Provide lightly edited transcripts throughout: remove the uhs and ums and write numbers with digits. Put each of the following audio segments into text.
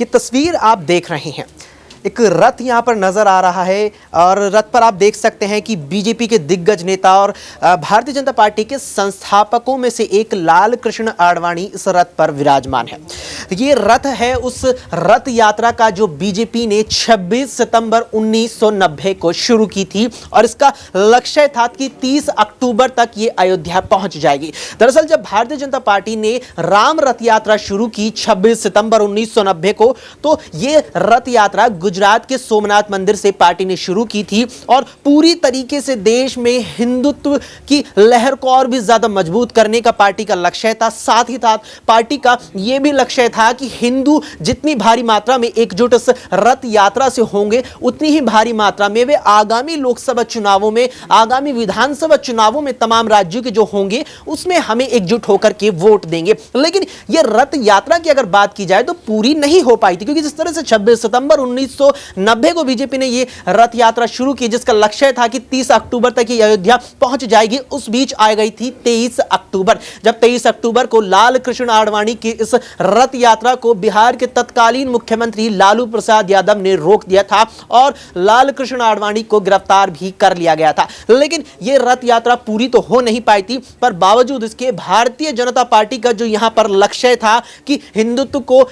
ये तस्वीर आप देख रहे हैं, एक रथ यहाँ पर नजर आ रहा है और रथ पर आप देख सकते हैं कि बीजेपी के दिग्गज नेता और भारतीय जनता पार्टी के संस्थापकों में से एक लाल कृष्ण आडवाणी इस रथ पर विराजमान है। ये रथ है उस रथ यात्रा का जो बीजेपी ने 26 सितंबर 1990 को शुरू की थी और इसका लक्ष्य था कि 30 अक्टूबर तक ये अयोध्या पहुंच जाएगी। दरअसल जब भारतीय जनता पार्टी ने राम रथ यात्रा शुरू की 26 सितंबर 1990 को, तो ये रथ यात्रा गुजरात के सोमनाथ मंदिर से पार्टी ने शुरू की थी और पूरी तरीके से देश में हिंदुत्व की लहर को और भी ज्यादा मजबूत करने का पार्टी का लक्ष्य था। साथ ही साथ पार्टी का यह भी लक्ष्य था कि हिंदू जितनी भारी मात्रा में एकजुट इस रथ यात्रा से होंगे, उतनी ही भारी मात्रा में वे आगामी लोकसभा चुनावों में, आगामी विधानसभा चुनावों में तमाम राज्यों के जो होंगे उसमें हमें एकजुट होकर के वोट देंगे। लेकिन यह रथ यात्रा की अगर बात की जाए तो पूरी नहीं हो पाई थी, क्योंकि जिस तरह से 26 सितंबर 1990 को बीजेपी ने यह रथ यात्रा शुरू की जिसका लक्ष्य था कि 30 अक्टूबर तक ये अयोध्या पहुंच जाएगी, उस बीच आ गई थी 23 अक्टूबर। जब 23 अक्टूबर को लाल कृष्ण आडवाणी की इस रथ यात्रा को बिहार के तत्कालीन मुख्यमंत्री लालू प्रसाद यादव ने रोक दिया था और लाल कृष्ण आडवाणी को गिरफ्तार भी कर लिया गया था। लेकिन यह रथ यात्रा पूरी तो हो नहीं पाई थी, पर बावजूद इसके भारतीय जनता पार्टी का जो यहां पर लक्ष्य था कि हिंदुत्व को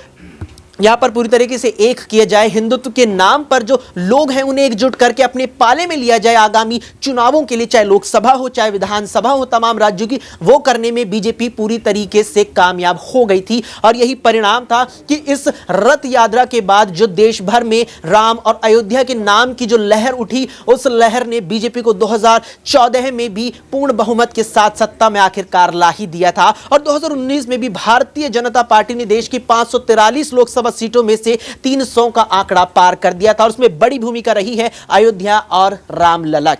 यहां पर पूरी तरीके से एक किया जाए, हिंदुत्व के नाम पर जो लोग हैं उन्हें एकजुट करके अपने पाले में लिया जाए आगामी चुनावों के लिए, चाहे लोकसभा हो चाहे विधानसभा हो तमाम राज्यों की, वो करने में बीजेपी पूरी तरीके से कामयाब हो गई थी। और यही परिणाम था कि इस रथ यात्रा के बाद जो देश भर में राम और अयोध्या के नाम की जो लहर उठी, उस लहर ने बीजेपी को 2014 में भी पूर्ण बहुमत के साथ सत्ता में आखिरकार ला ही दिया था और 2019 में भी भारतीय जनता पार्टी ने देश की 543 लोकसभा सीटों में से 300 का आंकड़ा पार कर दिया था और उसमें बड़ी भूमिका रही है अयोध्या और रामलला।